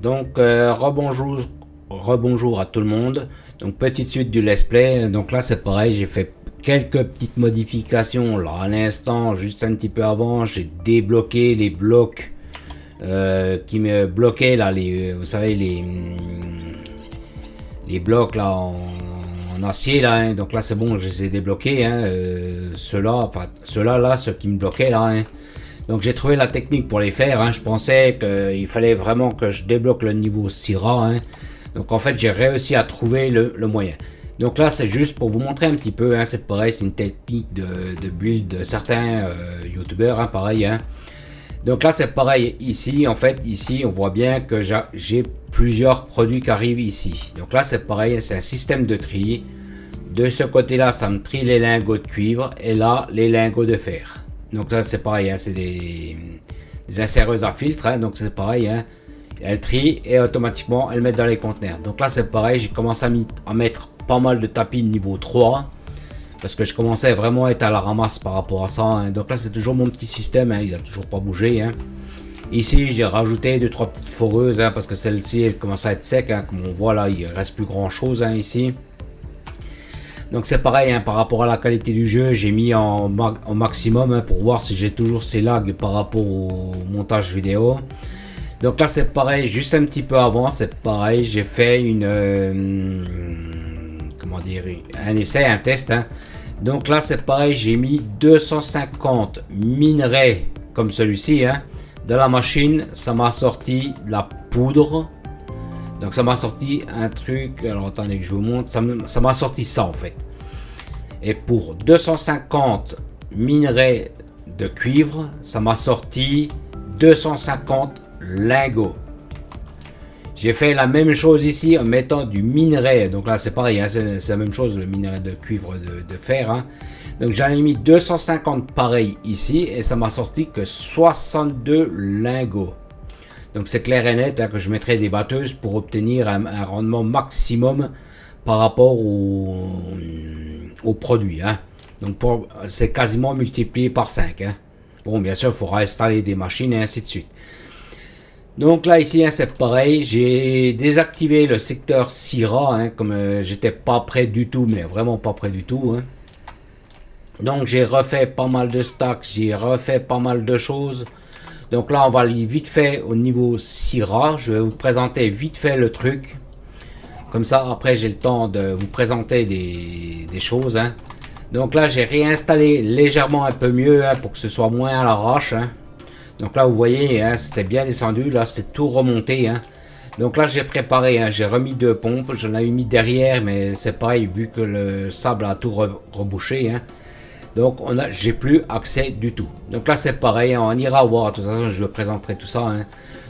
Donc rebonjour à tout le monde. Donc petite suite du let's play. Donc là c'est pareil, j'ai fait quelques petites modifications là à l'instant, juste un petit peu avant, j'ai débloqué les blocs qui me bloquaient là, vous savez les blocs là en acier là, hein. Donc là c'est bon, je les ai débloqués, hein. Ceux-là là, ceux qui me bloquaient là, hein. Donc j'ai trouvé la technique pour les faire, hein. Je pensais qu'il fallait vraiment que je débloque le niveau Syrah, hein. Donc en fait j'ai réussi à trouver le moyen. Donc là c'est juste pour vous montrer un petit peu, hein. C'est pareil, c'est une technique de build de certains youtubeurs, hein, pareil, hein. Donc là c'est pareil ici, en fait ici on voit bien que j'ai plusieurs produits qui arrivent ici. Donc là c'est pareil, c'est un système de tri. De ce côté là ça me trie les lingots de cuivre et là les lingots de fer. Donc là c'est pareil, hein, c'est des inséreuses à filtre, hein, donc c'est pareil, hein. Elle trie et automatiquement elle met dans les conteneurs. Donc là c'est pareil, j'ai commencé à mettre pas mal de tapis de niveau 3 parce que je commençais vraiment à être à la ramasse par rapport à ça, hein. Donc là c'est toujours mon petit système, hein, il a toujours pas bougé, hein. Ici j'ai rajouté 2-3 petites foreuses, hein, parce que celle-ci elle commence à être sec, hein, comme on voit là il reste plus grand chose, hein, ici. Donc c'est pareil, hein, par rapport à la qualité du jeu, j'ai mis au maximum, hein, pour voir si j'ai toujours ces lags par rapport au montage vidéo. Donc là c'est pareil, juste un petit peu avant, c'est pareil, j'ai fait comment dire, un essai, un test, hein. Donc là c'est pareil, j'ai mis 250 minerais comme celui-ci, hein, dans la machine, ça m'a sorti de la poudre. Donc ça m'a sorti un truc, alors attendez que je vous montre, ça m'a sorti ça en fait. Et pour 250 minerais de cuivre, ça m'a sorti 250 lingots. J'ai fait la même chose ici en mettant du minerai, donc là c'est pareil, hein, c'est la même chose, le minerai de cuivre de fer, hein. Donc j'en ai mis 250 pareils ici et ça m'a sorti que 62 lingots. Donc c'est clair et net, hein, que je mettrai des batteuses pour obtenir un rendement maximum par rapport au produit, hein. Donc c'est quasiment multiplié par 5, hein. Bon, bien sûr il faudra installer des machines et ainsi de suite. Donc là ici, hein, c'est pareil, j'ai désactivé le secteur Syrah, hein, comme j'étais pas prêt du tout, mais vraiment pas prêt du tout, hein. Donc j'ai refait pas mal de stacks, j'ai refait pas mal de choses. Donc là on va aller vite fait au niveau Syrah, je vais vous présenter vite fait le truc. Comme ça après j'ai le temps de vous présenter des choses, hein. Donc là j'ai réinstallé légèrement un peu mieux, hein, pour que ce soit moins à l'arrache, hein. Donc là vous voyez, hein, c'était bien descendu, là c'est tout remonté, hein. Donc là j'ai préparé, hein, j'ai remis 2 pompes, j'en avais mis derrière mais c'est pareil vu que le sable a tout rebouché, hein. Donc j'ai plus accès du tout. Donc là c'est pareil, hein, on ira voir, de toute façon je vous présenterai tout ça, hein.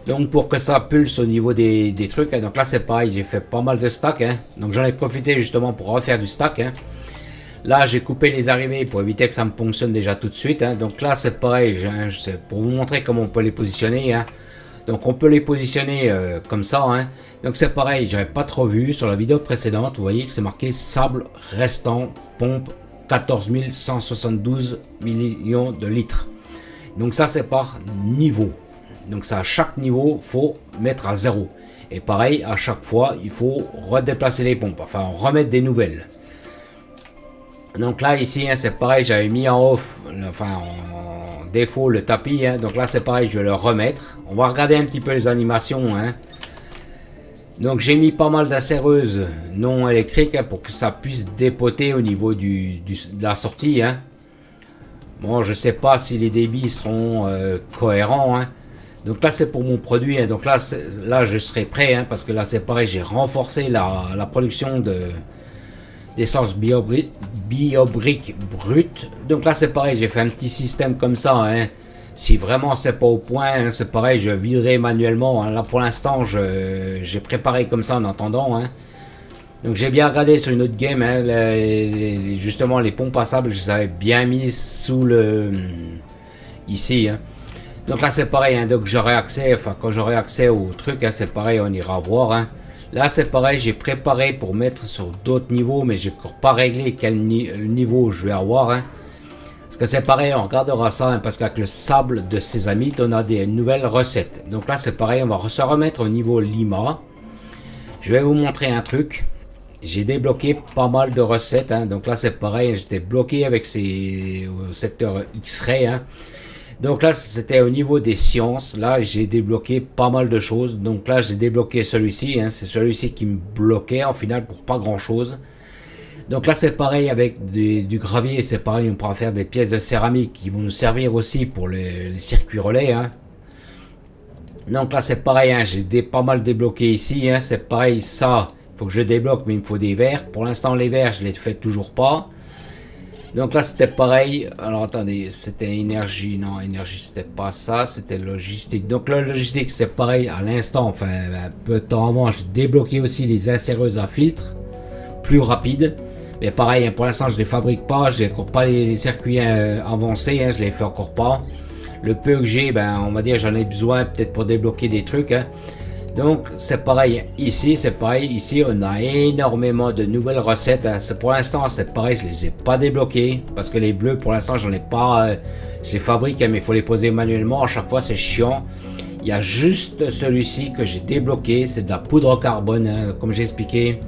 Donc pour que ça pulse au niveau des trucs, hein, donc là c'est pareil, j'ai fait pas mal de stack, hein. Donc j'en ai profité justement pour refaire du stack, hein. Là j'ai coupé les arrivées pour éviter que ça me fonctionne déjà tout de suite, hein. Donc là c'est pareil, hein, pour vous montrer comment on peut les positionner, hein. Donc on peut les positionner comme ça, hein. Donc c'est pareil, j'avais pas trop vu sur la vidéo précédente, vous voyez que c'est marqué sable restant pompe 14 172 millions de litres. Donc ça c'est par niveau. Donc ça à chaque niveau faut mettre à 0. Et pareil à chaque fois il faut redéplacer les pompes, enfin remettre des nouvelles. Donc là ici, hein, c'est pareil, j'avais mis en off, enfin en défaut le tapis, hein. Donc là c'est pareil, je vais le remettre. On va regarder un petit peu les animations, hein. Donc j'ai mis pas mal d'inséreuses non électriques, hein, pour que ça puisse dépoter au niveau de la sortie, hein. Bon, je sais pas si les débits seront cohérents, hein. Donc là c'est pour mon produit, hein. Donc là je serai prêt, hein, parce que là c'est pareil, j'ai renforcé la production d'essence biobrique brute. Donc là c'est pareil, j'ai fait un petit système comme ça, hein. Si vraiment c'est pas au point, hein, c'est pareil, je viderai manuellement, hein. Là pour l'instant j'ai préparé comme ça en attendant, hein. Donc j'ai bien regardé sur une autre game, hein, justement les pompes à sable, je les avais bien mis sous le ici, hein. Donc là c'est pareil, hein, donc j'aurai accès, enfin quand j'aurai accès au truc, hein, c'est pareil, on ira voir, hein. Là c'est pareil, j'ai préparé pour mettre sur d'autres niveaux, mais j'ai encore pas réglé quel niveau je vais avoir, hein. Parce que c'est pareil, on regardera ça, hein, parce qu'avec le sable de sésamite, on a des nouvelles recettes. Donc là, c'est pareil, on va se remettre au niveau Lima. Je vais vous montrer un truc. J'ai débloqué pas mal de recettes, hein. Donc là, c'est pareil, j'étais bloqué avec ces secteurs X-ray, hein. Donc là, c'était au niveau des sciences. Là, j'ai débloqué pas mal de choses. Donc là, j'ai débloqué celui-ci, hein. C'est celui-ci qui me bloquait, en final, pour pas grand-chose. Donc là, c'est pareil avec du gravier, c'est pareil, on pourra faire des pièces de céramique qui vont nous servir aussi pour les circuits relais, hein. Donc là, c'est pareil, hein, j'ai pas mal débloqué ici, hein. C'est pareil, ça, il faut que je débloque, mais il me faut des verres. Pour l'instant, les verres, je les fais toujours pas. Donc là, c'était pareil. Alors attendez, c'était énergie, non, énergie, c'était pas ça, c'était logistique. Donc la logistique, c'est pareil, à l'instant, enfin, un peu de temps avant, j'ai débloqué aussi les inséreuses à filtre, plus rapides. Mais pareil, hein, pour l'instant, je les fabrique pas. Je n'ai encore pas les circuits avancés. Hein, je les fais encore pas. Le peu que j'ai, ben, on va dire, j'en ai besoin peut-être pour débloquer des trucs. Hein. Donc, c'est pareil. Ici, c'est pareil. Ici, on a énormément de nouvelles recettes. Hein. Pour l'instant, c'est pareil. Je les ai pas débloqués parce que les bleus, pour l'instant, j'en ai pas. Je les fabrique, hein, mais il faut les poser manuellement. À chaque fois, c'est chiant. Il y a juste celui-ci que j'ai débloqué. C'est de la poudre carbone, hein, comme j'ai expliqué.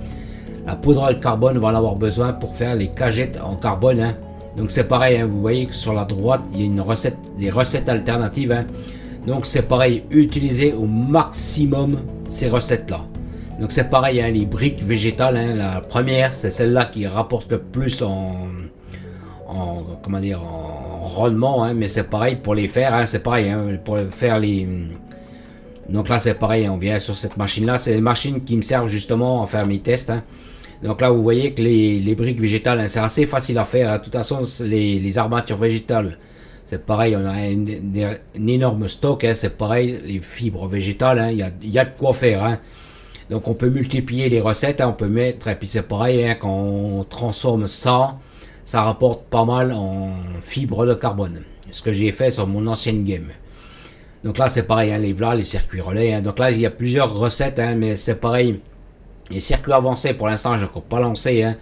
La poudre de carbone, on va en avoir besoin pour faire les cagettes en carbone. Hein. Donc c'est pareil, hein, vous voyez que sur la droite, il y a une recette, des recettes alternatives. Hein. Donc c'est pareil, utiliser au maximum ces recettes-là. Donc c'est pareil, hein, les briques végétales. Hein, la première, c'est celle-là qui rapporte le plus comment dire, en rendement. Hein, mais c'est pareil pour les faire. Hein, c'est pareil, hein, pour faire les... Donc là c'est pareil, on vient sur cette machine là, c'est les machines qui me servent justement à faire mes tests. Hein. Donc là vous voyez que les briques végétales, hein, c'est assez facile à faire. Hein. De toute façon les armatures végétales, c'est pareil, on a un énorme stock. Hein. C'est pareil, les fibres végétales, hein, il y a de quoi faire. Hein. Donc on peut multiplier les recettes, hein, on peut mettre, et puis c'est pareil, hein, quand on transforme ça, ça rapporte pas mal en fibres de carbone. Ce que j'ai fait sur mon ancienne game. Donc là c'est pareil, hein, les circuits relais. Hein. Donc là il y a plusieurs recettes, hein, mais c'est pareil. Les circuits avancés pour l'instant je n'ai encore pas lancé. Hein,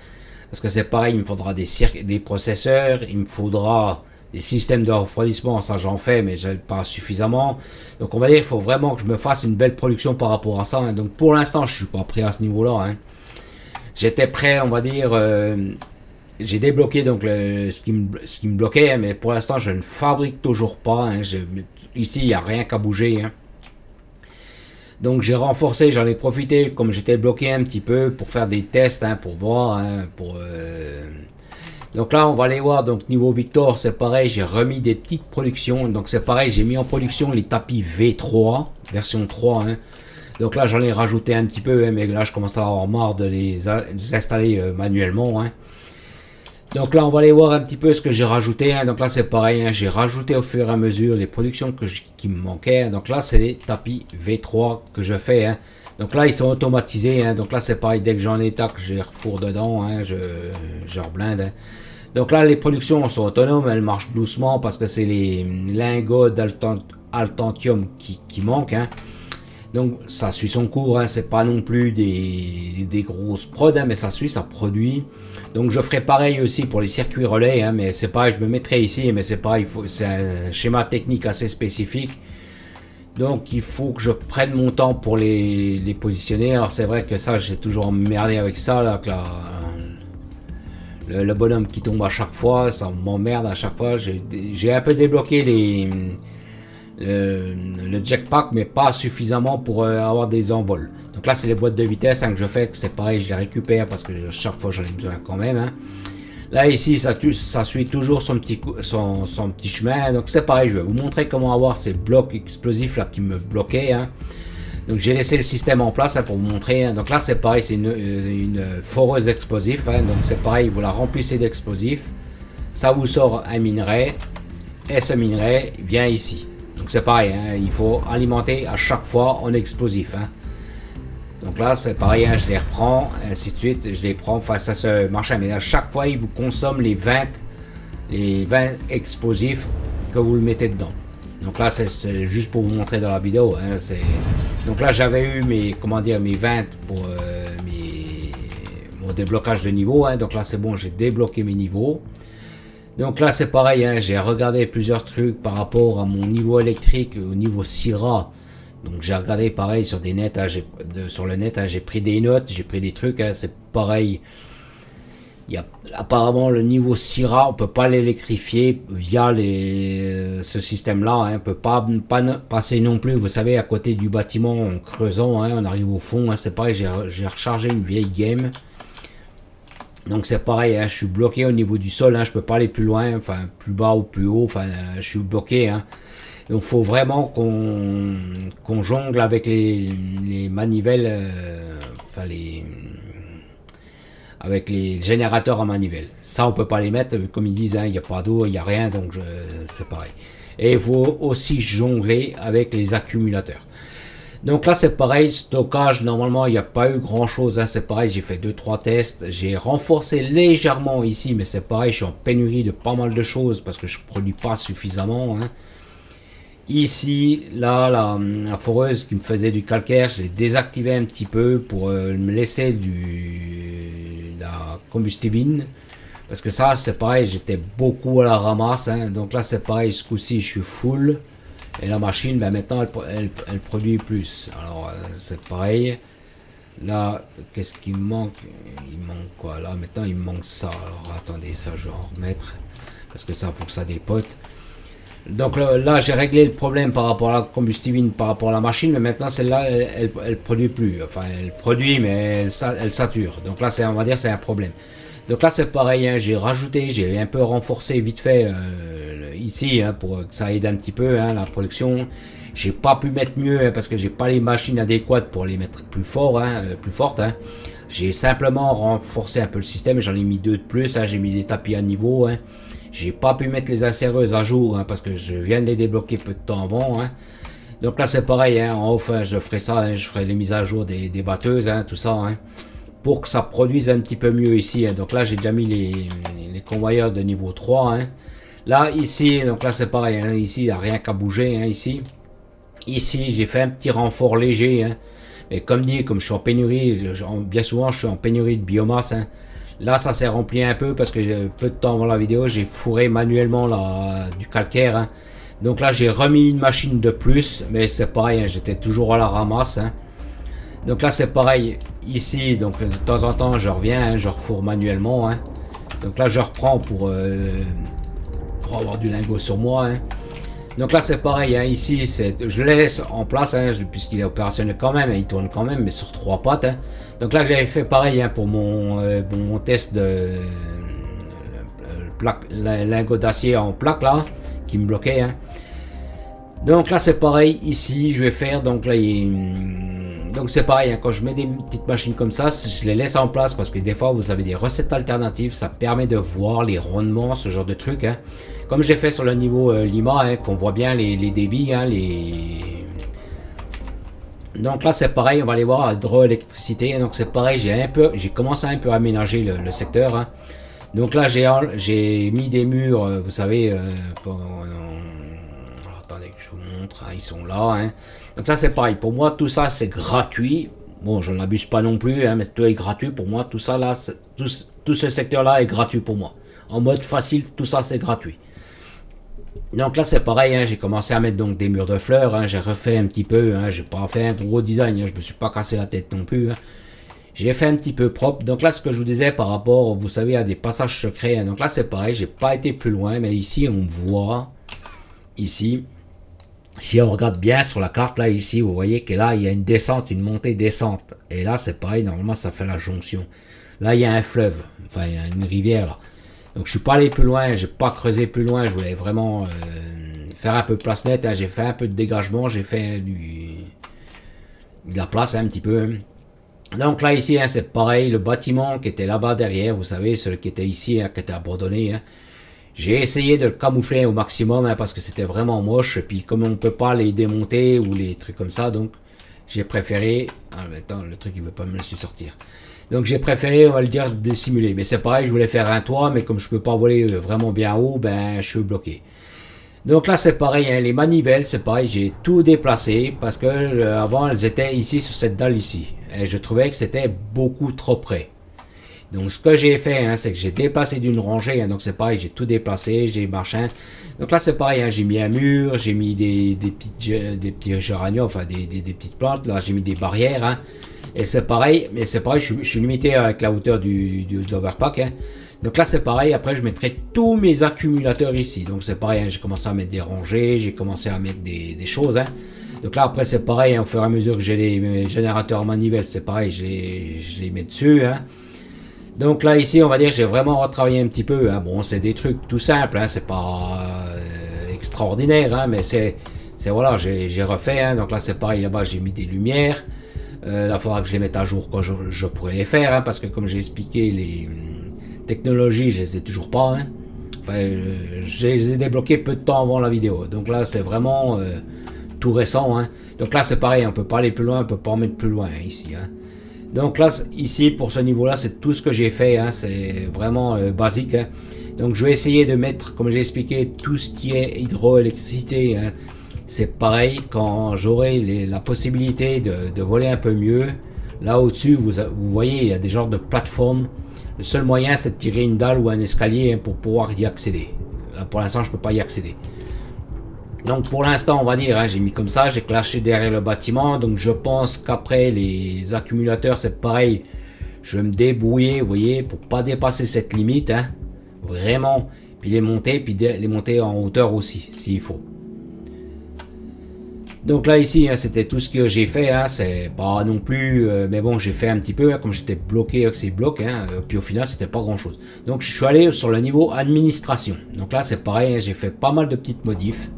parce que c'est pareil, il me faudra des processeurs, il me faudra des systèmes de refroidissement, ça j'en fais mais pas suffisamment. Donc on va dire il faut vraiment que je me fasse une belle production par rapport à ça. Hein. Donc pour l'instant je suis pas prêt à ce niveau là. Hein. J'étais prêt, on va dire, j'ai débloqué donc ce qui me bloquait, hein, mais pour l'instant je ne fabrique toujours pas. Hein. Ici il n'y a rien qu'à bouger. Hein. Donc j'ai renforcé, j'en ai profité comme j'étais bloqué un petit peu pour faire des tests, hein, pour voir. Hein, Donc là on va aller voir, donc niveau Victor c'est pareil, j'ai remis des petites productions. Donc c'est pareil, j'ai mis en production les tapis V3, version 3. Hein. Donc là j'en ai rajouté un petit peu, hein, mais là je commence à avoir marre de les installer manuellement. Hein. Donc là on va aller voir un petit peu ce que j'ai rajouté. Hein. Donc là c'est pareil, hein, j'ai rajouté au fur et à mesure les productions qui me manquaient. Hein. Donc là c'est les tapis V3 que je fais. Hein. Donc là ils sont automatisés. Hein. Donc là c'est pareil, dès que j'en ai tac, je les refourre dedans. Hein. Je reblinde. Hein. Donc là les productions sont autonomes, elles marchent doucement parce que c'est les lingots d'altantium qui manquent. Hein. Donc ça suit son cours, hein. C'est pas non plus des grosses prods, hein, mais ça suit, ça produit. Donc je ferai pareil aussi pour les circuits relais, hein, mais c'est pareil, je me mettrai ici, mais c'est pareil, c'est un schéma technique assez spécifique. Donc il faut que je prenne mon temps pour les positionner. Alors c'est vrai que ça, j'ai toujours emmerdé avec ça, là, que le bonhomme qui tombe à chaque fois, ça m'emmerde à chaque fois. J'ai un peu débloqué le jetpack, mais pas suffisamment pour avoir des envols. Donc là c'est les boîtes de vitesse, hein, que je fais, que c'est pareil, je les récupère parce que chaque fois j'en ai besoin quand même. Hein. Là ici ça suit toujours son petit chemin. Donc c'est pareil, je vais vous montrer comment avoir ces blocs explosifs là qui me bloquaient. Hein. Donc j'ai laissé le système en place, hein, pour vous montrer. Hein. Donc là c'est pareil, c'est une foreuse d'explosifs. Hein. Donc c'est pareil, vous la remplissez d'explosifs, ça vous sort un minerai, et ce minerai vient ici. Donc c'est pareil, hein, il faut alimenter à chaque fois en explosif. Hein. Donc là c'est pareil, hein, je les reprends, ainsi de suite, je les prends face à ce marché. Mais à chaque fois il vous consomme les 20 explosifs que vous le mettez dedans. Donc là c'est juste pour vous montrer dans la vidéo. Hein, donc là j'avais eu mes 20 pour mon déblocage de niveau. Hein. Donc là c'est bon, j'ai débloqué mes niveaux. Donc là c'est pareil, hein, j'ai regardé plusieurs trucs par rapport à mon niveau électrique, au niveau Syrah. Donc j'ai regardé pareil sur des nets, hein, sur le net, hein, j'ai pris des notes, j'ai pris des trucs, hein, c'est pareil. Il y a apparemment le niveau Syrah, on peut pas l'électrifier via ce système-là. Hein, on peut pas passer non plus, vous savez, à côté du bâtiment en creusant. Hein, on arrive au fond. Hein, c'est pareil, j'ai rechargé une vieille game. Donc c'est pareil, hein, je suis bloqué au niveau du sol. Hein, je peux pas aller plus loin, enfin plus bas ou plus haut. Enfin, je suis bloqué. Hein. Donc faut vraiment qu'on jongle avec les manivelles, enfin avec les générateurs à manivelle. Ça, on peut pas les mettre, comme ils disent, hein, il n'y a pas d'eau, il n'y a rien, donc c'est pareil. Et il faut aussi jongler avec les accumulateurs. Donc là, c'est pareil, stockage, normalement, il n'y a pas eu grand-chose, hein, c'est pareil, j'ai fait 2-3 tests, j'ai renforcé légèrement ici, mais c'est pareil, je suis en pénurie de pas mal de choses, parce que je ne produis pas suffisamment, hein. Ici, là, la foreuse qui me faisait du calcaire, je l'ai désactivé un petit peu pour me laisser la combustibine. Parce que ça, c'est pareil, j'étais beaucoup à la ramasse. Hein, donc là, c'est pareil, ce coup-ci, je suis full. Et la machine, ben, maintenant, elle produit plus. Alors, c'est pareil. Là, qu'est-ce qui me manque? Il manque quoi? Là, maintenant, il me manque ça. Alors, attendez, ça, je vais en remettre. Parce que ça, il faut que ça dépote. Donc là, j'ai réglé le problème par rapport à la combustibine, par rapport à la machine, mais maintenant celle-là, elle produit plus. Enfin, elle produit, mais elle sature. Donc là, on va dire, c'est un problème. Donc là, c'est pareil, hein, j'ai un peu renforcé vite fait ici, hein, pour que ça aide un petit peu, hein, la production. J'ai pas pu mettre mieux, hein, parce que j'ai pas les machines adéquates pour les mettre plus fort, hein, plus fortes. Hein. J'ai simplement renforcé un peu le système, j'en ai mis 2 de plus, hein, j'ai mis des tapis à niveau, hein. J'ai pas pu mettre les inséreuses à jour, hein, parce que je viens de les débloquer peu de temps avant. Hein. Donc là c'est pareil, hein, en off, hein, je ferai ça, hein, je ferai les mises à jour des batteuses, hein, tout ça, hein, pour que ça produise un petit peu mieux ici. Hein. Donc là j'ai déjà mis les convoyeurs de niveau 3. Hein. Là ici, donc là c'est pareil, hein, ici il n'y a rien qu'à bouger, hein, ici. Ici j'ai fait un petit renfort léger, hein. Mais comme dit, comme je suis en pénurie, bien souvent je suis en pénurie de biomasse, hein. Là, ça s'est rempli un peu parce que peu de temps avant la vidéo, j'ai fourré manuellement du calcaire. Hein. Donc là, j'ai remis une machine de plus, mais c'est pareil, hein, j'étais toujours à la ramasse. Hein. Donc là, c'est pareil ici. Donc de temps en temps, je reviens, hein, je refourre manuellement. Hein. Donc là, je reprends pour avoir du lingot sur moi. Hein. Donc là, c'est pareil. Hein, ici, je le laisse en place, hein, puisqu'il est opérationnel quand même. Hein, il tourne quand même, mais sur 3 pattes. Hein. Donc là j'avais fait pareil, hein, pour mon test de lingot d'acier en plaque là, qui me bloquait. Hein. Donc là c'est pareil, ici je vais faire, donc là donc c'est pareil, hein, quand je mets des petites machines comme ça, je les laisse en place parce que des fois vous avez des recettes alternatives, ça permet de voir les rendements, ce genre de trucs. Hein. Comme j'ai fait sur le niveau Lima, hein, qu'on voit bien les débits, hein, donc là c'est pareil, on va aller voir hydroélectricité. Donc c'est pareil, j'ai commencé à un peu aménager le secteur. Hein. Donc là j'ai mis des murs, vous savez, alors, attendez que je vous montre, hein, ils sont là. Hein. Donc ça c'est pareil, pour moi tout ça c'est gratuit. Bon, je n'abuse pas non plus, hein, mais tout est gratuit pour moi. Tout ça là, tout ce secteur là est gratuit pour moi. En mode facile, tout ça c'est gratuit. Donc là c'est pareil, hein, j'ai commencé à mettre donc des murs de fleurs, hein, j'ai refait un petit peu, hein, j'ai pas fait un gros design, hein, je me suis pas cassé la tête non plus. Hein. J'ai fait un petit peu propre. Donc là ce que je vous disais par rapport, vous savez, à des passages secrets. Hein, donc là c'est pareil, j'ai pas été plus loin, mais ici on voit, ici, si on regarde bien sur la carte là, ici, vous voyez que là il y a une descente, une montée descente. Et là c'est pareil, normalement ça fait la jonction. Là il y a un fleuve, enfin il y a une rivière là. Donc je suis pas allé plus loin, j'ai pas creusé plus loin, je voulais vraiment faire un peu de place nette, hein, j'ai fait un peu de dégagement, j'ai fait de la place, hein, un petit peu. Donc là ici, hein, c'est pareil, le bâtiment qui était là-bas derrière, vous savez, celui qui était ici, hein, qui était abandonné. Hein, j'ai essayé de le camoufler au maximum, hein, parce que c'était vraiment moche, et puis comme on ne peut pas les démonter ou les trucs comme ça, donc j'ai préféré... Ah, attends, le truc il veut pas me laisser sortir. Donc j'ai préféré, on va le dire, dissimuler. Mais c'est pareil, je voulais faire un toit, mais comme je peux pas voler vraiment bien haut, ben je suis bloqué. Donc là c'est pareil, hein, les manivelles, c'est pareil, j'ai tout déplacé parce que avant elles étaient ici sur cette dalle ici. Et je trouvais que c'était beaucoup trop près. Donc ce que j'ai fait, hein, c'est que j'ai déplacé d'une rangée, hein, donc c'est pareil, j'ai tout déplacé, j'ai machin. Donc là c'est pareil, hein, j'ai mis un mur, j'ai mis des petits géraniums, enfin des petites plantes, là j'ai mis des barrières, hein, et c'est pareil, mais c'est pareil, je suis limité avec la hauteur de l'overpack, hein. Donc là c'est pareil, après je mettrai tous mes accumulateurs ici, donc c'est pareil, hein, j'ai commencé à mettre des rangées, j'ai commencé à mettre des choses, hein. Donc là après c'est pareil, hein, au fur et à mesure que j'ai les générateurs manivelles, c'est pareil, je les mets dessus, hein. Donc là ici on va dire j'ai vraiment retravaillé un petit peu, hein. Bon c'est des trucs tout simples, hein, c'est pas extraordinaire, hein, mais c'est voilà, j'ai refait, hein. Donc là c'est pareil, là-bas j'ai mis des lumières, là il faudra que je les mette à jour quand je pourrai les faire, hein, parce que comme j'ai expliqué, les technologies je les ai toujours pas, hein. Enfin je les ai débloqués peu de temps avant la vidéo, donc là c'est vraiment tout récent, hein. Donc là c'est pareil, on peut pas aller plus loin, on peut pas en mettre plus loin, hein, ici, hein. Donc là, ici, pour ce niveau-là, c'est tout ce que j'ai fait, hein, c'est vraiment basique, hein. Donc je vais essayer de mettre, comme j'ai expliqué, tout ce qui est hydroélectricité, hein. C'est pareil, quand j'aurai la possibilité de voler un peu mieux, là au-dessus, vous voyez, il y a des genres de plateformes. Le seul moyen, c'est de tirer une dalle ou un escalier, hein, pour pouvoir y accéder. Là, pour l'instant, je ne peux pas y accéder. Donc pour l'instant on va dire, hein, j'ai mis comme ça, j'ai clashé derrière le bâtiment, donc je pense qu'après les accumulateurs c'est pareil, je vais me débrouiller, vous voyez, pour pas dépasser cette limite, hein, vraiment, puis les monter en hauteur aussi, s'il faut. Donc là ici, hein, c'était tout ce que j'ai fait, hein, c'est pas non plus, mais bon j'ai fait un petit peu, hein, comme j'étais bloqué avec ces blocs, hein, puis au final c'était pas grand chose. Donc je suis allé sur le niveau administration, donc là c'est pareil, hein, j'ai fait pas mal de petites modifs.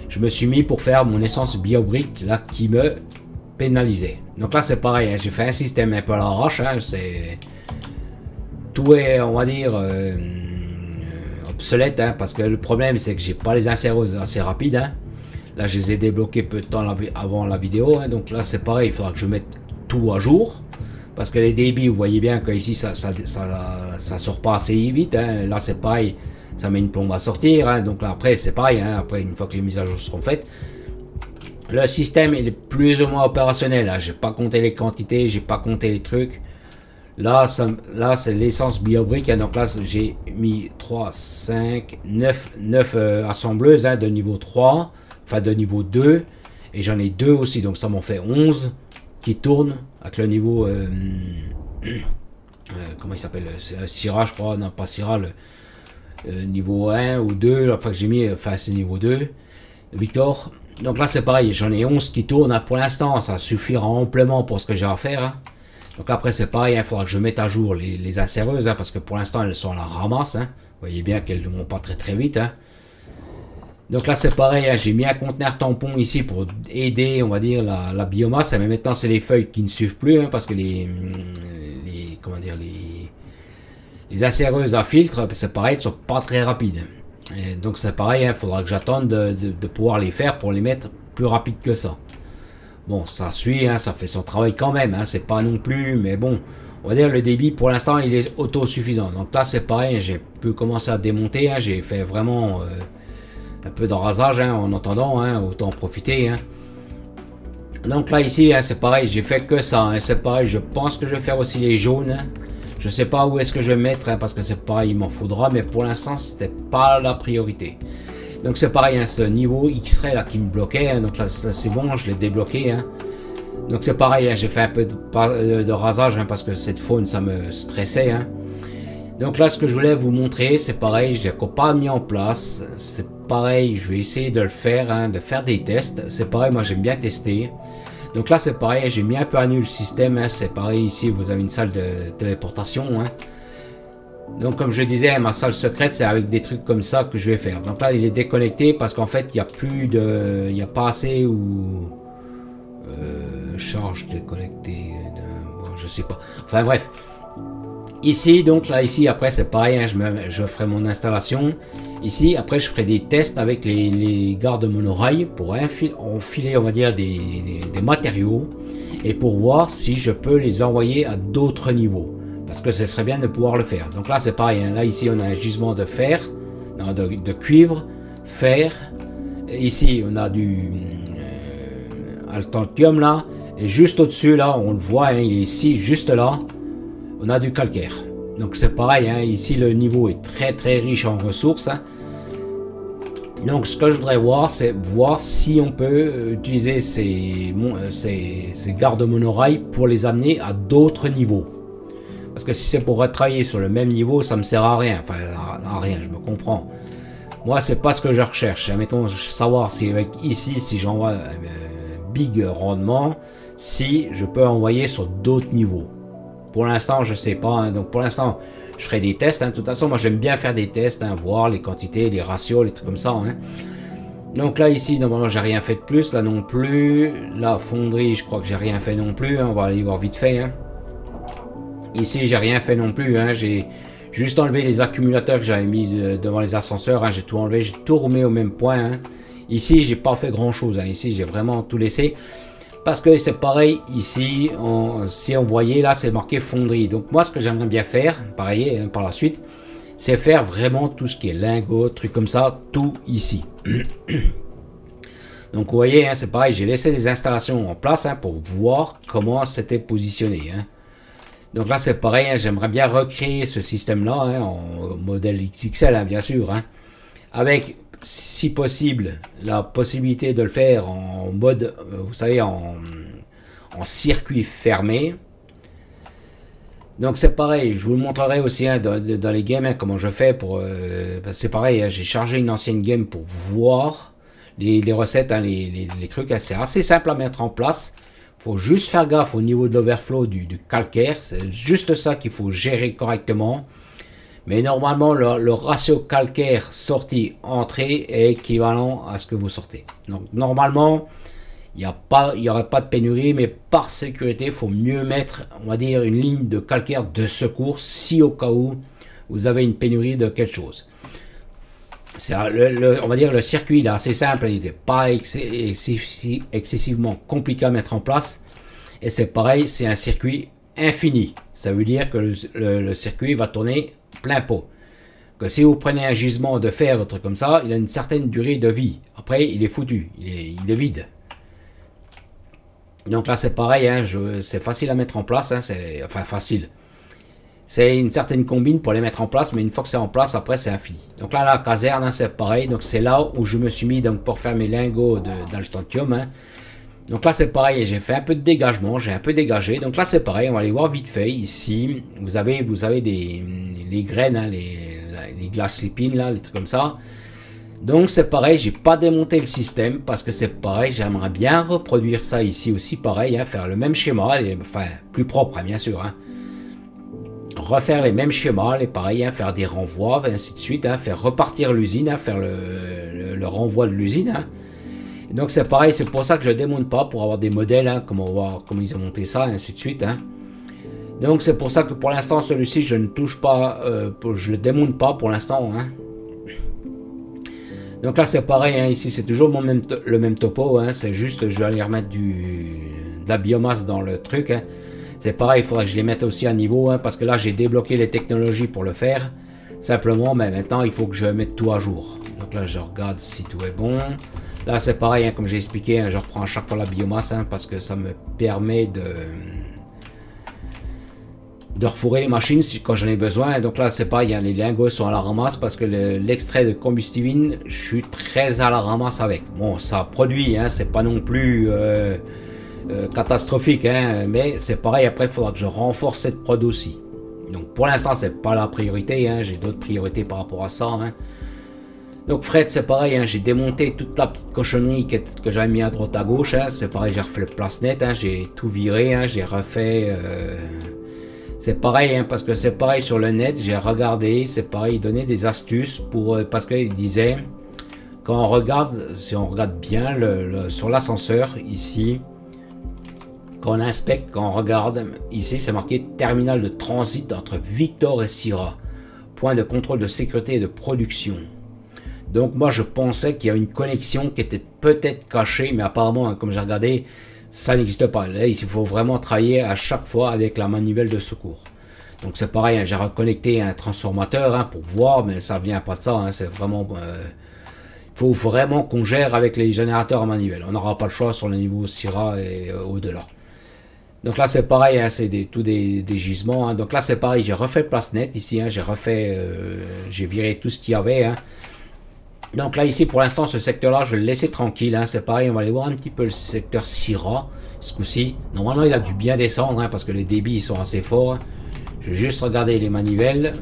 Je me suis mis pour faire mon essence biobrique là qui me pénalisait. Donc là c'est pareil, hein, j'ai fait un système un peu à l'arrache, hein, c'est tout est on va dire obsolète, hein, parce que le problème c'est que j'ai pas les inséreuses assez rapides, hein. Là je les ai débloqués peu de temps avant la vidéo, hein, donc là c'est pareil, il faudra que je mette tout à jour parce que les débits, vous voyez bien que ici ça sort pas assez vite, hein. Là c'est pareil, ça met une plombe à sortir, hein. Donc là après c'est pareil, hein, après une fois que les mises à jour seront faites, le système il est plus ou moins opérationnel, hein. J'ai pas compté les quantités, j'ai pas compté les trucs. Là c'est l'essence biobrique, hein. Donc là j'ai mis 3, 5, 9 assembleuses, hein, de niveau 3, enfin de niveau 2, et j'en ai 2 aussi, donc ça m'en fait 11 qui tournent avec le niveau comment il s'appelle, Syrah je crois, non pas Syrah, niveau 1 ou 2, enfin que j'ai mis, enfin c'est niveau 2, Victor. Donc là c'est pareil, j'en ai 11 qui tournent, hein. Pour l'instant ça suffira amplement pour ce que j'ai à faire, hein. Donc après c'est pareil, il faudra que je mette à jour les inséreuses, hein, parce que pour l'instant elles sont à la ramasse, hein. Vous voyez bien qu'elles ne vont pas très vite, hein. Donc là c'est pareil, hein, j'ai mis un conteneur tampon ici pour aider on va dire la biomasse, mais maintenant c'est les feuilles qui ne suivent plus, hein, parce que comment dire, les inséreuses à filtre, c'est pareil, elles sont pas très rapides. Et donc c'est pareil, il faudra que j'attende de pouvoir les faire pour les mettre plus rapide que ça. Bon, ça suit, hein, ça fait son travail quand même, hein, c'est pas non plus, mais bon, on va dire le débit pour l'instant il est autosuffisant. Donc là c'est pareil, j'ai pu commencer à démonter, hein, j'ai fait vraiment un peu de rasage, hein, en attendant, hein, autant en profiter, hein. Donc là ici, hein, c'est pareil, j'ai fait que ça, hein, c'est pareil, je pense que je vais faire aussi les jaunes, hein. Je sais pas où est-ce que je vais mettre, hein, parce que c'est pareil, il m'en faudra, mais pour l'instant c'était pas la priorité. Donc c'est pareil, hein, ce niveau X-ray là qui me bloquait, hein, donc là c'est bon, je l'ai débloqué, hein. Donc c'est pareil, hein, j'ai fait un peu de rasage, hein, parce que cette faune ça me stressait, hein. Donc là ce que je voulais vous montrer, c'est pareil, je l'ai pas mis en place, c'est pareil, je vais essayer de le faire, hein, de faire des tests, c'est pareil, moi j'aime bien tester. Donc là c'est pareil, j'ai mis un peu à nu le système, hein, c'est pareil, ici vous avez une salle de téléportation, hein. Donc comme je disais, ma salle secrète c'est avec des trucs comme ça que je vais faire. Donc là il est déconnecté parce qu'en fait il n'y a plus de, il n'y a pas assez ou charge déconnectée, bon, je sais pas, enfin bref. Ici donc là ici après c'est pareil, hein, je ferai mon installation. Ici après je ferai des tests avec les gardes monorail pour enfiler on va dire des matériaux et pour voir si je peux les envoyer à d'autres niveaux. Parce que ce serait bien de pouvoir le faire. Donc là c'est pareil, hein. Là ici on a un gisement de fer, non, de cuivre, fer. Et ici on a du altantium là. Et juste au dessus là, on le voit, hein, il est ici, juste là. on a du calcaire. Donc c'est pareil, hein, ici le niveau est très très riche en ressources. Hein. Donc ce que je voudrais voir, c'est voir si on peut utiliser ces gardes monorail pour les amener à d'autres niveaux. Parce que si c'est pour retravailler sur le même niveau, ça me sert à rien. Enfin, à rien, je me comprends. Moi, c'est pas ce que je recherche. Mettons, savoir si avec ici, si j'envoie un big rendement, si je peux envoyer sur d'autres niveaux. Pour l'instant, je sais pas. Hein. Donc pour l'instant, je ferai des tests. Hein. De toute façon, moi j'aime bien faire des tests, hein, voir les quantités, les ratios, les trucs comme ça. Hein. Donc là, ici, normalement, j'ai rien fait de plus. Là non plus. La fonderie, je crois que j'ai rien fait non plus. Hein. On va aller voir vite fait. Hein. Ici, j'ai rien fait non plus. Hein. J'ai juste enlevé les accumulateurs que j'avais mis devant les ascenseurs. Hein. J'ai tout enlevé. J'ai tout remis au même point. Hein. Ici, j'ai pas fait grand chose. Hein. Ici, j'ai vraiment tout laissé. Parce que c'est pareil ici, si on voyait là, c'est marqué fonderie. Donc moi, ce que j'aimerais bien faire, pareil, hein, par la suite, c'est faire vraiment tout ce qui est lingots, trucs comme ça, tout ici. Donc vous voyez, hein, c'est pareil, j'ai laissé les installations en place hein, pour voir comment c'était positionné. Hein. Donc là, c'est pareil, hein, j'aimerais bien recréer ce système-là hein, en modèle XXL, hein, bien sûr, hein, avec si possible, la possibilité de le faire en mode, vous savez, en circuit fermé. Donc c'est pareil, je vous le montrerai aussi hein, dans les games, hein, comment je fais pour... c'est pareil, hein, j'ai chargé une ancienne game pour voir les recettes, hein, les trucs. Hein, c'est assez simple à mettre en place. Il faut juste faire gaffe au niveau de l'overflow du calcaire. C'est juste ça qu'il faut gérer correctement. Mais normalement, le ratio calcaire sortie-entrée est équivalent à ce que vous sortez. Donc normalement, il n'y aurait pas de pénurie, mais par sécurité, il faut mieux mettre, on va dire, une ligne de calcaire de secours si au cas où vous avez une pénurie de quelque chose. On va dire le circuit il est assez simple, il n'est pas excessivement compliqué à mettre en place. Et c'est pareil, c'est un circuit infini. Ça veut dire que le circuit va tourner plein pot. Que si vous prenez un gisement de fer, un truc comme ça, il a une certaine durée de vie. Après, il est foutu, il est vide. Donc là, c'est pareil, hein, c'est facile à mettre en place. Hein, enfin, facile. C'est une certaine combine pour les mettre en place, mais une fois que c'est en place, après, c'est infini. Donc là, la caserne, hein, c'est pareil. Donc c'est là où je me suis mis donc, pour faire mes lingots d'altantium. Hein. Donc là, c'est pareil. J'ai fait un peu de dégagement. J'ai un peu dégagé. Donc là, c'est pareil. On va aller voir vite fait. Ici, vous avez les graines, hein, les glaces lipines, là, les trucs comme ça. Donc c'est pareil, j'ai pas démonté le système parce que c'est pareil, j'aimerais bien reproduire ça ici aussi pareil, hein, faire le même schéma, enfin plus propre hein, bien sûr, hein. Refaire les mêmes schémas, les pareil, hein, faire des renvois, ainsi de suite, hein, faire repartir l'usine, hein, faire le renvoi de l'usine. Hein. Donc c'est pareil, c'est pour ça que je démonte pas pour avoir des modèles, hein, comment ils ont monté ça, ainsi de suite. Hein. Donc c'est pour ça que pour l'instant celui-ci je ne touche pas, je le démonte pas pour l'instant. Hein. Donc là c'est pareil, hein, ici c'est toujours le même topo, hein, c'est juste je vais aller remettre de la biomasse dans le truc. Hein. C'est pareil, il faudrait que je les mette aussi à niveau, hein, parce que là j'ai débloqué les technologies pour le faire. Simplement, mais maintenant il faut que je mette tout à jour. Donc là je regarde si tout est bon. Là c'est pareil, hein, comme j'ai expliqué, hein, je reprends à chaque fois la biomasse, hein, parce que ça me permet de refourrer les machines quand j'en ai besoin. Donc là c'est pareil, hein, les lingots sont à la ramasse parce que l'extrait de combustivine, je suis très à la ramasse avec. Bon, ça produit, hein, c'est pas non plus catastrophique, hein, mais c'est pareil, après il faudra que je renforce cette prod aussi. Donc pour l'instant c'est pas la priorité, hein, j'ai d'autres priorités par rapport à ça. Hein. Donc Fred c'est pareil, hein, j'ai démonté toute la petite cochonnerie que j'avais mis à droite à gauche, hein, c'est pareil, j'ai refait le place net, hein, j'ai tout viré, hein, j'ai refait... C'est pareil, hein, parce que c'est pareil sur le net, j'ai regardé, c'est pareil, il donnait des astuces parce qu'il disait, quand on regarde, si on regarde bien sur l'ascenseur, ici, quand on inspecte, quand on regarde, ici c'est marqué terminal de transit entre Victor et Syrah, point de contrôle de sécurité et de production. Donc moi je pensais qu'il y avait une connexion qui était peut-être cachée, mais apparemment, hein, comme j'ai regardé, ça n'existe pas. Là, il faut vraiment travailler à chaque fois avec la manivelle de secours. Donc c'est pareil, hein, j'ai reconnecté un transformateur hein, pour voir, mais ça vient pas de ça. Hein, c'est vraiment, faut vraiment qu'on gère avec les générateurs à manivelle. On n'aura pas le choix sur le niveau Syrah et au-delà. Donc là c'est pareil, hein, c'est tous des gisements. Hein. Donc là c'est pareil, j'ai refait le place net ici, hein, j'ai viré tout ce qu'il y avait. Hein. Donc là ici pour l'instant ce secteur là je vais le laisser tranquille. Hein. C'est pareil, on va aller voir un petit peu le secteur Syrah ce coup-ci. Normalement il a dû bien descendre hein, parce que les débits ils sont assez forts. Hein. Je vais juste regarder les manivelles.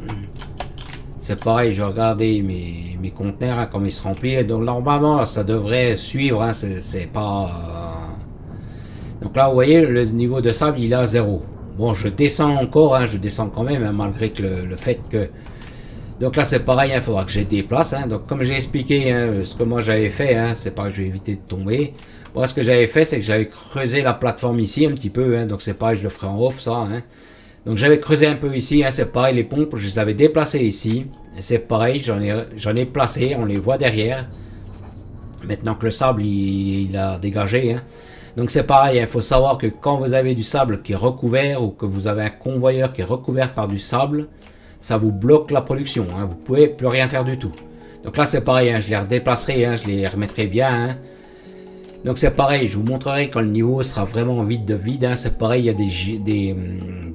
C'est pareil, je vais regarder mes conteneurs, hein, comme ils se remplissent. Donc normalement ça devrait suivre, hein, c'est pas... Donc là, vous voyez, le niveau de sable, il est à 0. Bon, je descends encore, hein, je descends quand même, hein, malgré que le fait que... Donc là, c'est pareil, il faudra que je les déplace. Hein. Donc comme j'ai expliqué, hein, ce que moi j'avais fait, hein, c'est pareil, je vais éviter de tomber. Moi, ce que j'avais fait, c'est que j'avais creusé la plateforme ici un petit peu. Hein, donc c'est pareil, je le ferai en off, ça. Hein. Donc j'avais creusé un peu ici, hein, c'est pareil, les pompes, je les avais déplacées ici. C'est pareil, j'en ai placé, on les voit derrière. Maintenant que le sable, il a dégagé, hein. Donc c'est pareil, il faut savoir que quand vous avez du sable qui est recouvert ou que vous avez un convoyeur qui est recouvert par du sable, ça vous bloque la production, hein, vous ne pouvez plus rien faire du tout. Donc là c'est pareil, hein, je les redéplacerai, hein, je les remettrai bien. Hein. Donc c'est pareil, je vous montrerai quand le niveau sera vraiment vide de vide. Hein, c'est pareil, il y a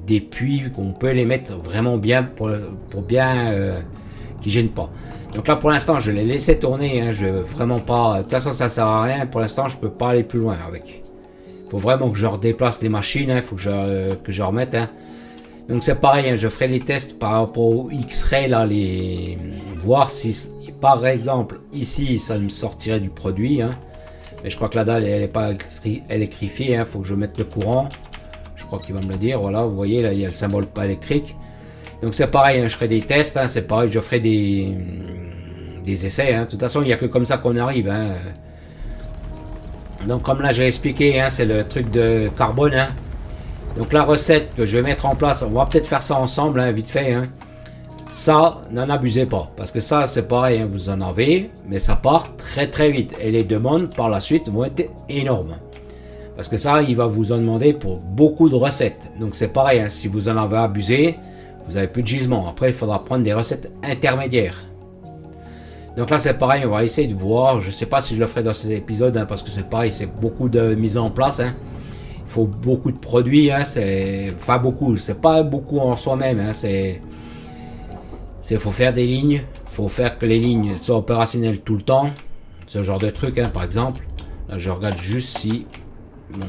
des puits qu'on peut les mettre vraiment bien pour bien qu'ils ne gênent pas. Donc là pour l'instant je l'ai laissé tourner, hein, je veux vraiment pas, de toute façon ça sert à rien, pour l'instant je peux pas aller plus loin avec. Faut vraiment que je redéplace les machines, il hein, faut que je remette. Hein. Donc c'est pareil, hein, je ferai les tests par rapport au X-Ray, là, voir si par exemple ici ça me sortirait du produit. Hein. Mais je crois que la dalle elle n'est pas électrifiée, il faut que je mette le courant. Je crois qu'il va me le dire, voilà, vous voyez là il y a le symbole pas électrique. Donc c'est pareil, hein, je ferai des tests, hein, c'est pareil, je ferai des essais. Hein. De toute façon il n'y a que comme ça qu'on arrive. Hein. Donc comme là j'ai expliqué, hein, c'est le truc de carbone. Hein. Donc la recette que je vais mettre en place, on va peut-être faire ça ensemble, hein, vite fait. Hein. Ça, n'en abusez pas. Parce que ça, c'est pareil, hein, vous en avez, mais ça part très très vite. Et les demandes par la suite vont être énormes. Parce que ça, il va vous en demander pour beaucoup de recettes. Donc c'est pareil, hein, si vous en avez abusé, vous n'avez plus de gisement. Après, il faudra prendre des recettes intermédiaires. Donc là c'est pareil, on va essayer de voir, je sais pas si je le ferai dans cet épisode, hein, parce que c'est pareil, c'est beaucoup de mise en place, hein. Il faut beaucoup de produits, hein, enfin beaucoup, c'est pas beaucoup en soi-même, hein, faut faire des lignes, faut faire que les lignes soient opérationnelles tout le temps, ce genre de truc, hein, par exemple. Là je regarde juste si mon...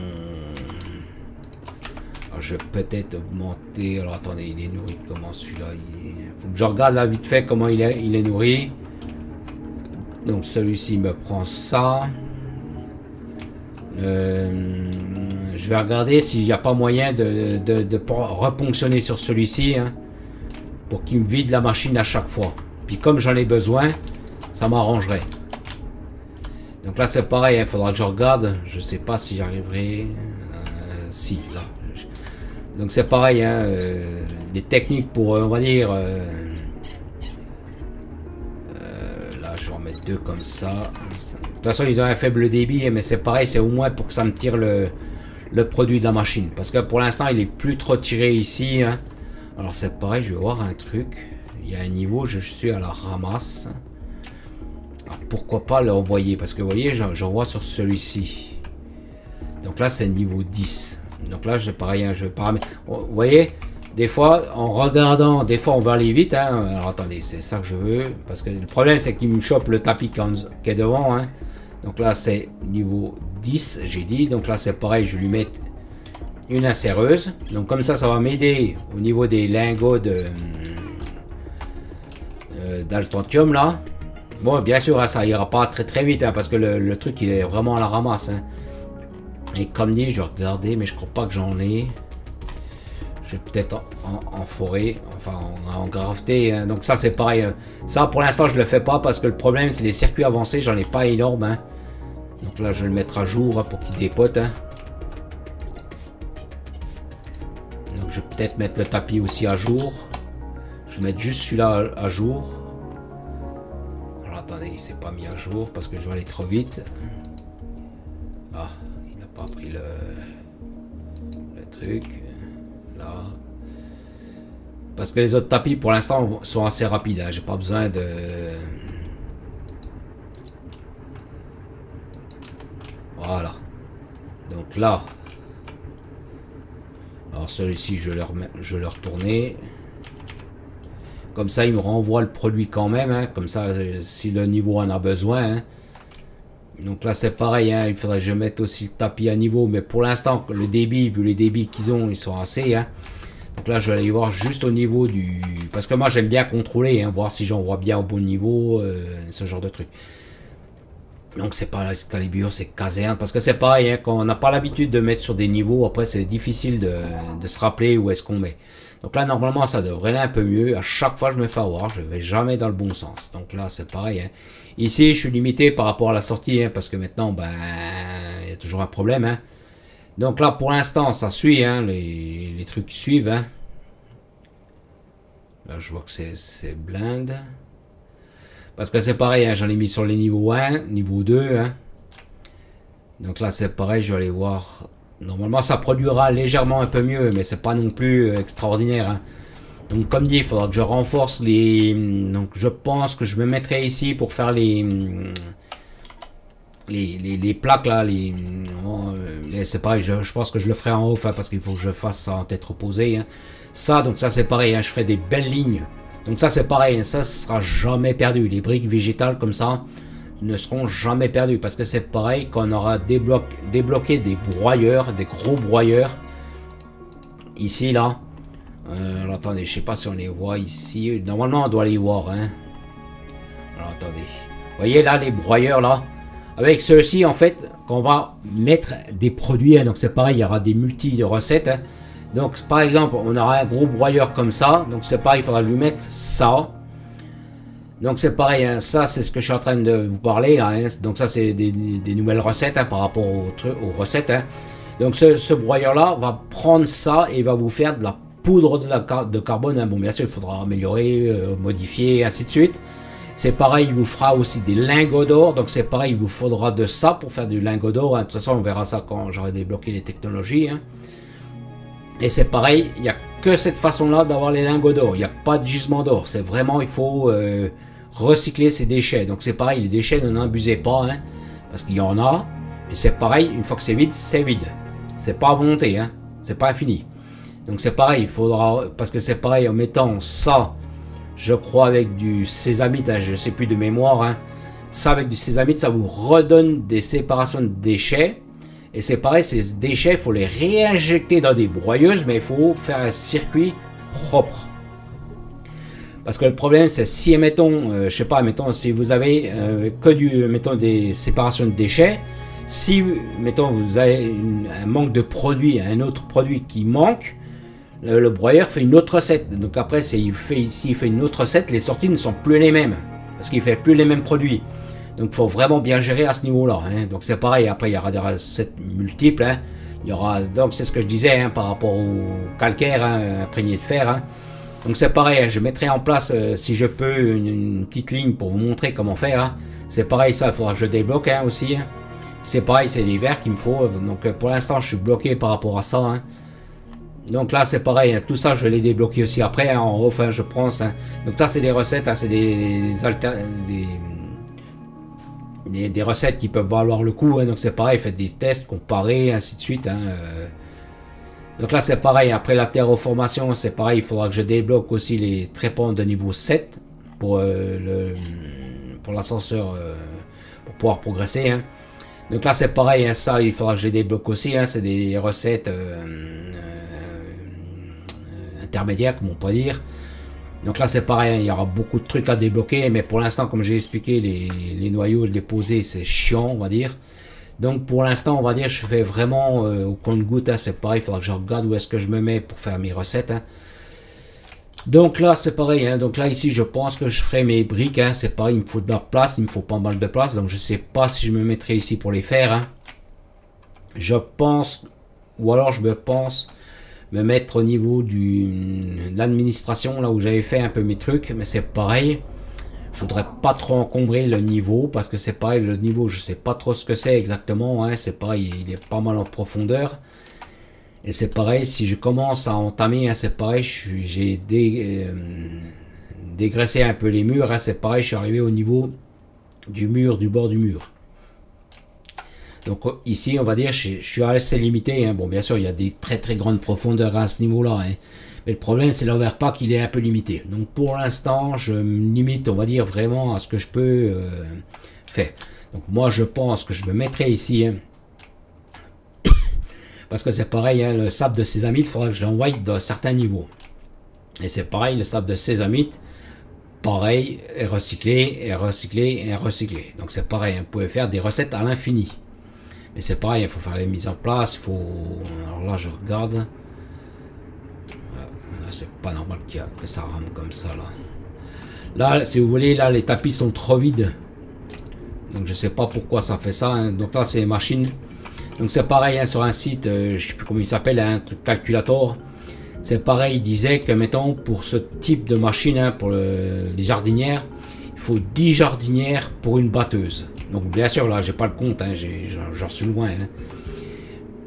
Alors, je vais peut-être augmenter, alors attendez, il est nourri comment celui-là, faut que je regarde là vite fait comment il est nourri. Donc celui-ci me prend ça. Je vais regarder s'il n'y a pas moyen de reponctionner sur celui-ci, hein, pour qu'il me vide la machine à chaque fois. Puis comme j'en ai besoin, ça m'arrangerait. Donc là c'est pareil, il faudra que je regarde. Je sais pas si j'arriverai. Si, là. Donc c'est pareil, hein, les techniques pour, on va dire... je vais en mettre deux comme ça. De toute façon, ils ont un faible débit, mais c'est pareil, c'est au moins pour que ça me tire le produit de la machine. Parce que pour l'instant, il est plus trop tiré ici. Hein. Alors c'est pareil, je vais voir un truc. Il y a un niveau, je suis à la ramasse. Alors, pourquoi pas l'envoyer? Parce que vous voyez, j'en vois sur celui-ci. Donc là, c'est niveau 10. Donc là, pareil, hein, je vais paramétrer. Vous voyez? Des fois, en regardant, des fois on va aller vite. Hein. Alors attendez, c'est ça que je veux. Parce que le problème, c'est qu'il me chope le tapis qui est devant. Hein. Donc là, c'est niveau 10, j'ai dit. Donc là, c'est pareil, je vais lui mettre une inséreuse. Donc comme ça va m'aider au niveau des lingots d'altanthium là. Bon, bien sûr, hein, ça ira pas très très vite. Hein, parce que le truc, il est vraiment à la ramasse. Hein. Et comme dit, je vais regarder, mais je crois pas que j'en ai. Je vais peut-être en forêt, enfin en grafté. Hein. Donc ça c'est pareil. Hein. Ça pour l'instant je le fais pas parce que le problème c'est les circuits avancés, j'en ai pas énorme. Hein. Donc là je vais le mettre à jour hein, pour qu'il dépote. Hein. Donc je vais peut-être mettre le tapis aussi à jour. Je vais mettre juste celui-là à jour. Alors attendez, il s'est pas mis à jour parce que je vais aller trop vite. Ah, il n'a pas pris le truc. Là. Parce que les autres tapis pour l'instant sont assez rapides. Hein. J'ai pas besoin de... Voilà. Donc là. Alors celui-ci, je vais le retourner. Comme ça, il me renvoie le produit quand même. Hein. Comme ça, si le niveau en a besoin. Hein. Donc là, c'est pareil. Hein. Il faudrait que je mette aussi le tapis à niveau. Mais pour l'instant, le débit, vu les débits qu'ils ont, ils sont assez. Hein. Donc là, je vais aller voir juste au niveau du... Parce que moi, j'aime bien contrôler. Hein, voir si j'envoie bien au bon niveau. Ce genre de truc. Donc c'est pas Excalibur, c'est Caserne. Parce que c'est pareil. Hein, quand on n'a pas l'habitude de mettre sur des niveaux, après, c'est difficile de se rappeler où est-ce qu'on met. Donc là, normalement, ça devrait aller un peu mieux. À chaque fois, je me fais avoir. Je vais jamais dans le bon sens. Donc là, c'est pareil. Hein. Ici, je suis limité par rapport à la sortie. Hein, parce que maintenant, ben, il y a toujours un problème. Hein. Donc là, pour l'instant, ça suit. Hein, les trucs suivent. Hein. Là, je vois que c'est blind. Parce que c'est pareil. Hein, j'en ai mis sur les niveaux 1, niveau 2. Hein. Donc là, c'est pareil. Je vais aller voir... Normalement, ça produira légèrement un peu mieux, mais c'est pas non plus extraordinaire. Hein. Donc, comme dit, il faudra que je renforce les... Donc, je pense que je me mettrai ici pour faire les plaques, là. C'est pareil, je pense que je le ferai en off, hein, parce qu'il faut que je fasse ça en tête reposée. Hein. Ça, donc ça, c'est pareil, hein, je ferai des belles lignes. Donc ça, c'est pareil, hein, ça sera jamais perdu. Les briques végétales, comme ça... ne seront jamais perdus parce que c'est pareil quand on aura débloqué des broyeurs, des gros broyeurs ici là. Alors attendez, je sais pas si on les voit ici. Normalement on doit les voir. Hein. Alors attendez, vous voyez là les broyeurs là. Avec ceux-ci en fait, qu'on va mettre des produits. Hein. Donc c'est pareil, il y aura des multi recettes. Hein. Donc par exemple, on aura un gros broyeur comme ça. Donc c'est pareil, il faudra lui mettre ça. Donc c'est pareil, hein, ça c'est ce que je suis en train de vous parler là. Hein. Donc ça c'est des nouvelles recettes hein, par rapport aux recettes. Hein. Donc ce broyeur là va prendre ça et va vous faire de la poudre de carbone. Hein. Bon bien sûr il faudra améliorer, modifier, ainsi de suite. C'est pareil, il vous fera aussi des lingots d'or. Donc c'est pareil, il vous faudra de ça pour faire du lingot d'or. Hein. De toute façon on verra ça quand j'aurai débloqué les technologies. Hein. Et c'est pareil, il n'y a que cette façon là d'avoir les lingots d'or. Il n'y a pas de gisement d'or. C'est vraiment, il faut... recycler ces déchets. Donc c'est pareil, les déchets, n'en abusez pas, hein, parce qu'il y en a, et c'est pareil, une fois que c'est vide, c'est vide. C'est pas à volonté, hein, c'est pas infini. Donc c'est pareil, il faudra, parce que c'est pareil, en mettant ça, je crois avec du sésamite, hein, je sais plus de mémoire, hein, ça avec du sésamite, ça vous redonne des séparations de déchets, et c'est pareil, ces déchets, il faut les réinjecter dans des broyeuses, mais il faut faire un circuit propre. Parce que le problème, c'est si, mettons, je sais pas, mettons, si vous avez que mettons, des séparations de déchets, si, mettons, vous avez un manque de produit, un autre produit qui manque, le broyeur fait une autre recette. Donc après, s'il fait une autre recette, les sorties ne sont plus les mêmes. Parce qu'il fait plus les mêmes produits. Donc il faut vraiment bien gérer à ce niveau-là. Hein. Donc c'est pareil, après il y aura des recettes multiples. Hein. Il y aura, donc c'est ce que je disais hein, par rapport au calcaire, hein, imprégné de fer. Hein. Donc c'est pareil, je mettrai en place, si je peux, une petite ligne pour vous montrer comment faire. Hein. C'est pareil, ça, il faudra que je débloque hein, aussi. Hein. C'est pareil, c'est des verres qu'il me faut. Donc pour l'instant, je suis bloqué par rapport à ça. Hein. Donc là, c'est pareil, hein. Tout ça, je vais les débloquer aussi après. Hein, en off, hein, je prends ça. Donc ça, c'est des recettes, hein, c'est des recettes qui peuvent valoir le coup. Hein. Donc c'est pareil, faites des tests, comparez, ainsi de suite. Hein. Donc là c'est pareil, après la terraformation c'est pareil, il faudra que je débloque aussi les tréponds de niveau 7 pour l'ascenseur pour pouvoir progresser. Hein. Donc là c'est pareil, hein, ça il faudra que je les débloque aussi, hein, c'est des recettes intermédiaires comme on peut dire. Donc là c'est pareil, hein, il y aura beaucoup de trucs à débloquer, mais pour l'instant comme j'ai expliqué, les noyaux, le déposer c'est chiant on va dire. Donc pour l'instant on va dire je fais vraiment au compte-goutte, hein, c'est pareil, il faudra que je regarde où est-ce que je me mets pour faire mes recettes. Hein. Donc là c'est pareil, hein, donc là ici je pense que je ferai mes briques, hein, c'est pareil, il me faut de la place, il me faut pas mal de place, donc je sais pas si je me mettrai ici pour les faire. Hein. Je pense, ou alors je me pense me mettre au niveau de l'administration, là où j'avais fait un peu mes trucs, mais c'est pareil. Je voudrais pas trop encombrer le niveau parce que c'est pareil, le niveau je sais pas trop ce que c'est exactement, hein, c'est pareil, il est pas mal en profondeur. Et c'est pareil, si je commence à entamer, hein, c'est pareil, j'ai dégraissé un peu les murs, hein, c'est pareil, je suis arrivé au niveau du mur, du bord du mur. Donc ici, on va dire, je suis assez limité. Hein. Bon, bien sûr, il y a des très très grandes profondeurs à ce niveau-là. Hein. Mais le problème, c'est l'overpack, il est un peu limité. Donc pour l'instant, je me limite, on va dire, vraiment à ce que je peux faire. Donc moi, je pense que je me mettrai ici. Hein. Parce que c'est pareil, hein, le sable de sésamite, il faudra que j'envoie dans certains niveaux. Et c'est pareil, le sable de sésamite, pareil, est recyclé, est recyclé, est recyclé. Donc c'est pareil, hein, vous pouvez faire des recettes à l'infini. Mais c'est pareil, il faut faire les mises en place, il faut... Alors là, je regarde. C'est pas normal que ça rame comme ça, là. Là, si vous voulez, là, les tapis sont trop vides. Donc je sais pas pourquoi ça fait ça. Hein. Donc là, c'est les machines. Donc c'est pareil, hein, sur un site, je sais plus comment il s'appelle, un truc calculator. C'est pareil, il disait que, mettons, pour ce type de machine, hein, pour les jardinières, il faut 10 jardinières pour une batteuse. Donc bien sûr, là, j'ai pas le compte, hein, j'en suis loin. Hein.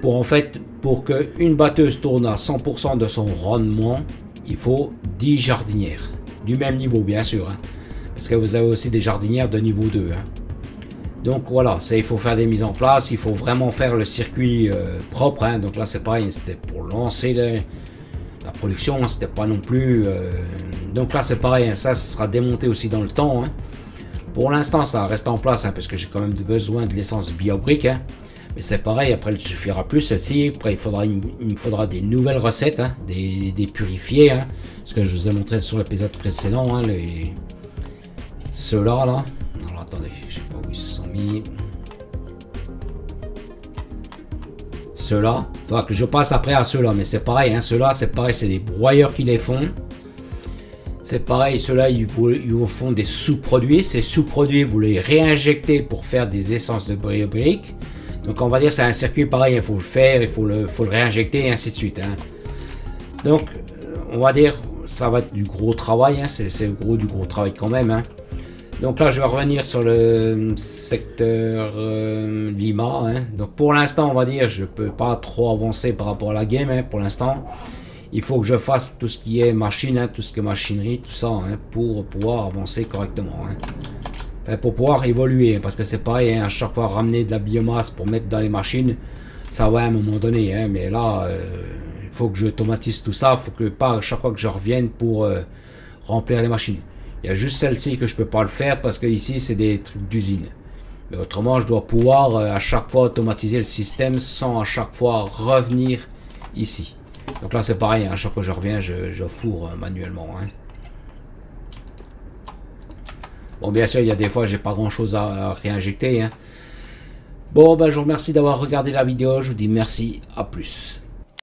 En fait, pour qu'une batteuse tourne à 100% de son rendement, il faut 10 jardinières. Du même niveau, bien sûr. Hein, parce que vous avez aussi des jardinières de niveau 2. Hein. Donc voilà, il faut faire des mises en place, il faut vraiment faire le circuit propre. Hein. Donc là, c'est pareil, c'était pour lancer la production, hein, c'était pas non plus... Donc là, c'est pareil, hein, ça sera démonté aussi dans le temps. Hein. Pour l'instant, ça reste en place, hein, parce que j'ai quand même besoin de l'essence biobrique. Hein. Mais c'est pareil, après, il ne suffira plus celle-ci. Après, il me faudra des nouvelles recettes, hein, des purifiés. Hein, ce que je vous ai montré sur l'épisode précédent. Hein, ceux-là, là. Alors, attendez, je sais pas où ils se sont mis. Ceux-là. Il faudra que je passe après à ceux-là. Mais c'est pareil, hein, ceux-là, c'est pareil, c'est des broyeurs qui les font. C'est pareil, ceux-là, ils vous font des sous-produits. Ces sous-produits, vous les réinjectez pour faire des essences de biobrique. Donc on va dire c'est un circuit pareil, il faut le faire, il faut le réinjecter et ainsi de suite. Hein. Donc on va dire ça va être du gros travail, hein. C'est du gros travail quand même. Hein. Donc là je vais revenir sur le secteur Lima. Hein. Donc pour l'instant on va dire je peux pas trop avancer par rapport à la game hein, pour l'instant. Il faut que je fasse tout ce qui est machine, hein, tout ce qui est machinerie, tout ça hein, pour pouvoir avancer correctement. Hein. Pour pouvoir évoluer, parce que c'est pareil, hein, à chaque fois ramener de la biomasse pour mettre dans les machines, ça va à un moment donné, hein, mais là, il faut que je automatise tout ça, il faut que pas à chaque fois que je revienne pour remplir les machines. Il y a juste celle-ci que je peux pas le faire, parce que ici c'est des trucs d'usine. Mais autrement, je dois pouvoir à chaque fois automatiser le système sans à chaque fois revenir ici. Donc là c'est pareil, hein, à chaque fois que je reviens, je fourre manuellement. Hein. Bon, bien sûr, il y a des fois, j'ai pas grand chose à réinjecter. Hein. Bon, ben, je vous remercie d'avoir regardé la vidéo. Je vous dis merci, à plus.